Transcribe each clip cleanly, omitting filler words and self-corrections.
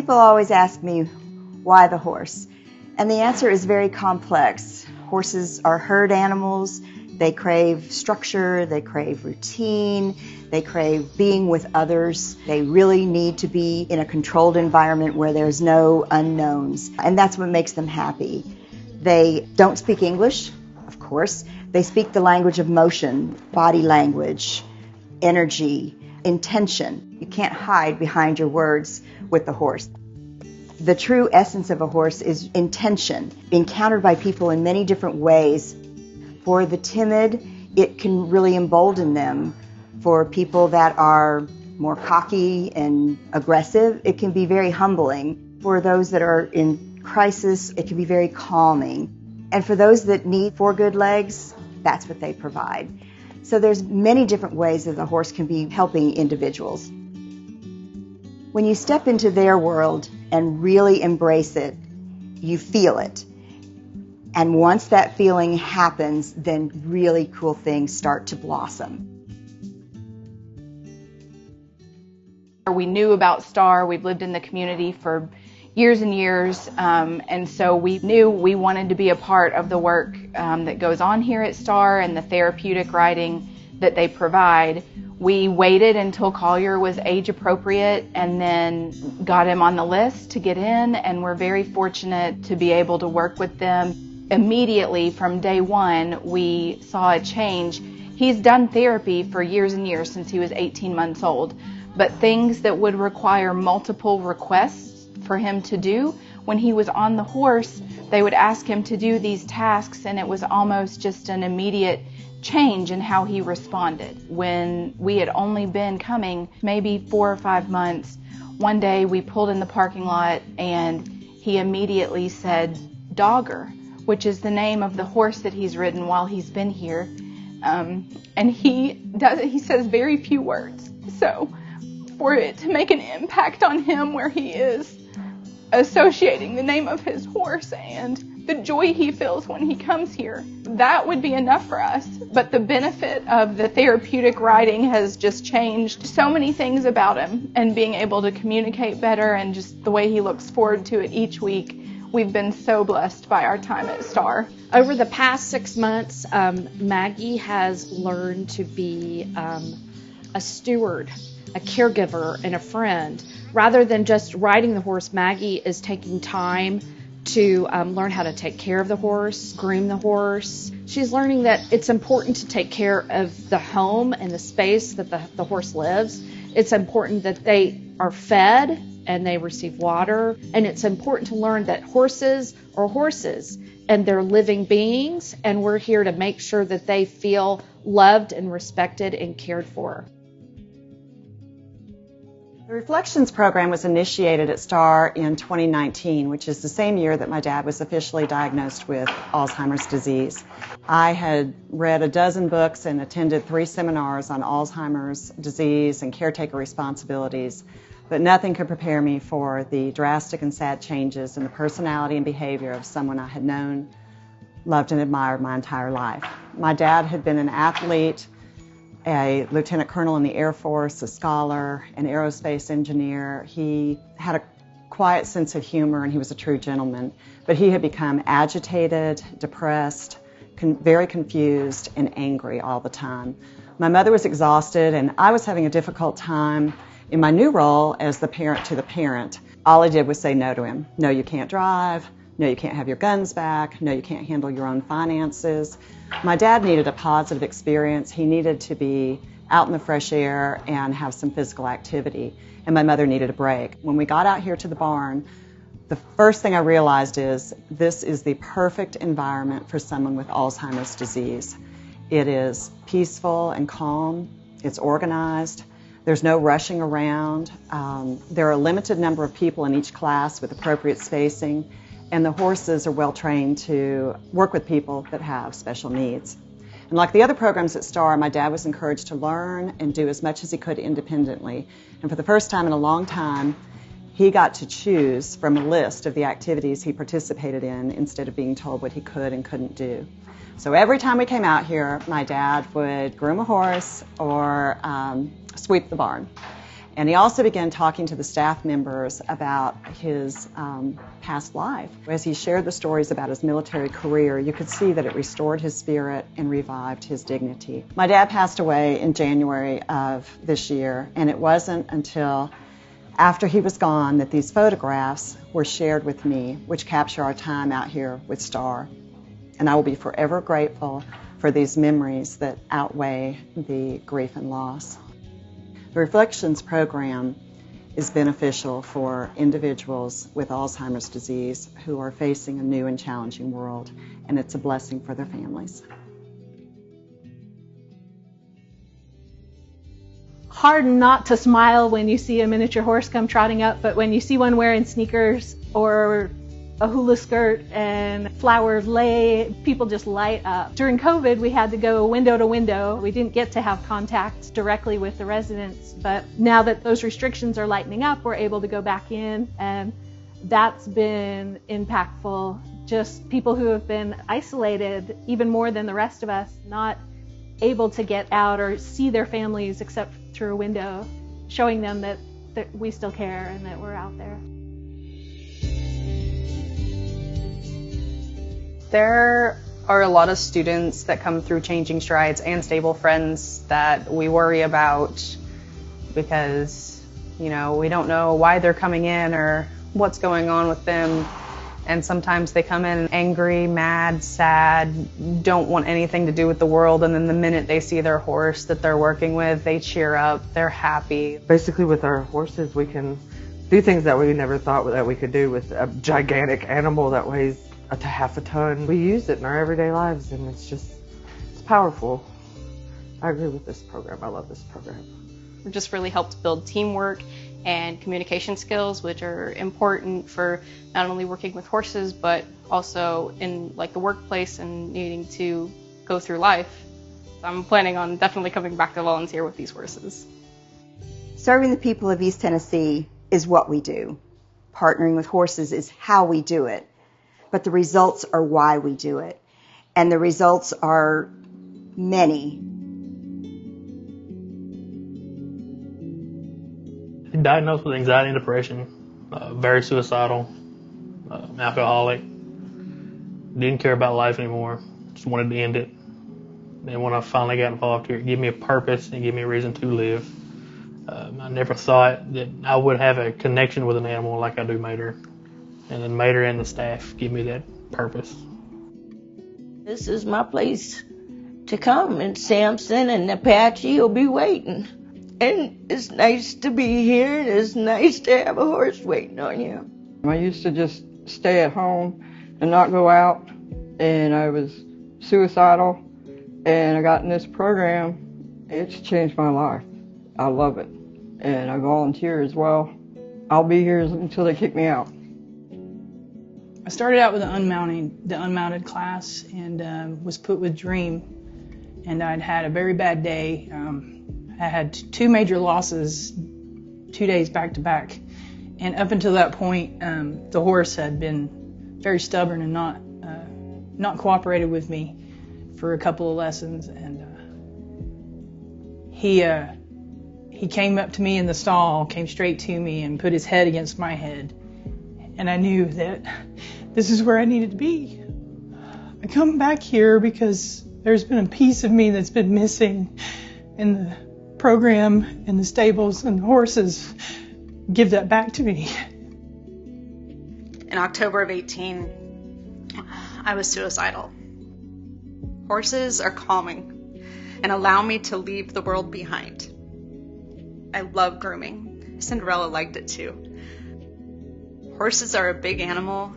People always ask me, why the horse? And the answer is very complex. Horses are herd animals. They crave structure, they crave routine, they crave being with others. They really need to be in a controlled environment where there's no unknowns, and that's what makes them happy. They don't speak English, of course. They speak the language of motion, body language, energy, intention. You can't hide behind your words with the horse. The true essence of a horse is intention, encountered by people in many different ways. For the timid, it can really embolden them. For people that are more cocky and aggressive, it can be very humbling. For those that are in crisis, it can be very calming. And for those that need four good legs, that's what they provide. So there's many different ways that the horse can be helping individuals. When you step into their world and really embrace it, you feel it. And once that feeling happens, then really cool things start to blossom. We knew about STAR. We've lived in the community for years and years, and so we knew we wanted to be a part of the work that goes on here at STAR and the therapeutic riding that they provide. We waited until Collier was age appropriate and then got him on the list to get in, and we're very fortunate to be able to work with them. Immediately from day one, we saw a change. He's done therapy for years and years since he was 18 months old, but things that would require multiple requests for him to do, when he was on the horse, they would ask him to do these tasks, and it was almost just an immediate change in how he responded. When we had only been coming maybe 4 or 5 months, one day we pulled in the parking lot and he immediately said Dogger, which is the name of the horse that he's ridden while he's been here. And he says very few words. So for it to make an impact on him where he is associating the name of his horse and the joy he feels when he comes here, that would be enough for us. But the benefit of the therapeutic riding has just changed so many things about him, and being able to communicate better and just the way he looks forward to it each week. We've been so blessed by our time at STAR. Over the past 6 months, Maggie has learned to be a steward, a caregiver, and a friend. Rather than just riding the horse, Maggie is taking time to learn how to take care of the horse, groom the horse. She's learning that it's important to take care of the home and the space that the horse lives. It's important that they are fed and they receive water. And it's important to learn that horses are horses and they're living beings, and we're here to make sure that they feel loved and respected and cared for. The Reflections program was initiated at STAR in 2019, which is the same year that my dad was officially diagnosed with Alzheimer's disease. I had read a dozen books and attended 3 seminars on Alzheimer's disease and caretaker responsibilities, but nothing could prepare me for the drastic and sad changes in the personality and behavior of someone I had known, loved, and admired my entire life. My dad had been an athlete, a lieutenant colonel in the Air Force, a scholar, an aerospace engineer. He had a quiet sense of humor and he was a true gentleman, but he had become agitated, depressed, very confused, and angry all the time. My mother was exhausted and I was having a difficult time in my new role as the parent to the parent. All I did was say no to him. No, you can't drive. No, you can't have your guns back. No, you can't handle your own finances. My dad needed a positive experience. He needed to be out in the fresh air and have some physical activity. And my mother needed a break. When we got out here to the barn, the first thing I realized is this is the perfect environment for someone with Alzheimer's disease. It is peaceful and calm. It's organized. There's no rushing around. There are a limited number of people in each class with appropriate spacing. And the horses are well trained to work with people that have special needs. And like the other programs at STAR, my dad was encouraged to learn and do as much as he could independently. And for the first time in a long time, he got to choose from a list of the activities he participated in instead of being told what he could and couldn't do. So every time we came out here, my dad would groom a horse or sweep the barn. And he also began talking to the staff members about his past life. As he shared the stories about his military career, you could see that it restored his spirit and revived his dignity. My dad passed away in January of this year, and it wasn't until after he was gone that these photographs were shared with me, which capture our time out here with Star. And I will be forever grateful for these memories that outweigh the grief and loss. The Reflections program is beneficial for individuals with Alzheimer's disease who are facing a new and challenging world, and it's a blessing for their families. Hard not to smile when you see a miniature horse come trotting up, but when you see one wearing sneakers or a hula skirt and flower lei, people just light up. During COVID, we had to go window to window. We didn't get to have contact directly with the residents, but now that those restrictions are lightening up, we're able to go back in, and that's been impactful. Just people who have been isolated even more than the rest of us, not able to get out or see their families except through a window, showing them that we still care and that we're out there. There are a lot of students that come through Changing Strides and Stable Friends that we worry about because, we don't know why they're coming in or what's going on with them. And sometimes they come in angry, mad, sad, don't want anything to do with the world. And then the minute they see their horse that they're working with, they cheer up, they're happy. Basically with our horses, we can do things that we never thought that we could do with a gigantic animal that weighs half a ton. We use it in our everyday lives, and it's powerful. I agree with this program. I love this program. It just really helped build teamwork and communication skills, which are important for not only working with horses, but also in the workplace and needing to go through life. I'm planning on definitely coming back to volunteer with these horses. Serving the people of East Tennessee is what we do. Partnering with horses is how we do it. But the results are why we do it. And the results are many. Diagnosed with anxiety and depression, very suicidal, alcoholic, didn't care about life anymore, just wanted to end it. Then when I finally got involved here, it gave me a purpose and gave me a reason to live. I never thought that I would have a connection with an animal like I do Mater. And then Mater and the staff give me that purpose. This is my place to come, and Samson and Apache will be waiting. And it's nice to be here, and it's nice to have a horse waiting on you. I used to just stay at home and not go out, and I was suicidal, and I got in this program. It's changed my life. I love it, and I volunteer as well. I'll be here until they kick me out. I started out with the unmounted class and was put with Dream, and I'd had a very bad day. I had 2 major losses 2 days back to back, and up until that point, the horse had been very stubborn and not cooperated with me for a couple of lessons, and he came up to me in the stall, came straight to me, and put his head against my head, and I knew that this is where I needed to be. I come back here because there's been a piece of me that's been missing in the program and the stables, and the horses give that back to me. In October of 18, I was suicidal. Horses are calming and allow me to leave the world behind. I love grooming. Cinderella liked it too. Horses are a big animal,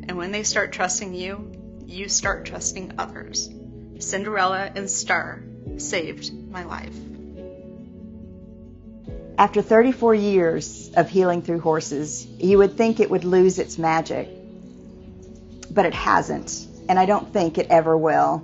and when they start trusting you, you start trusting others. Cinderella and Star saved my life. After 34 years of healing through horses, you would think it would lose its magic, but it hasn't, and I don't think it ever will.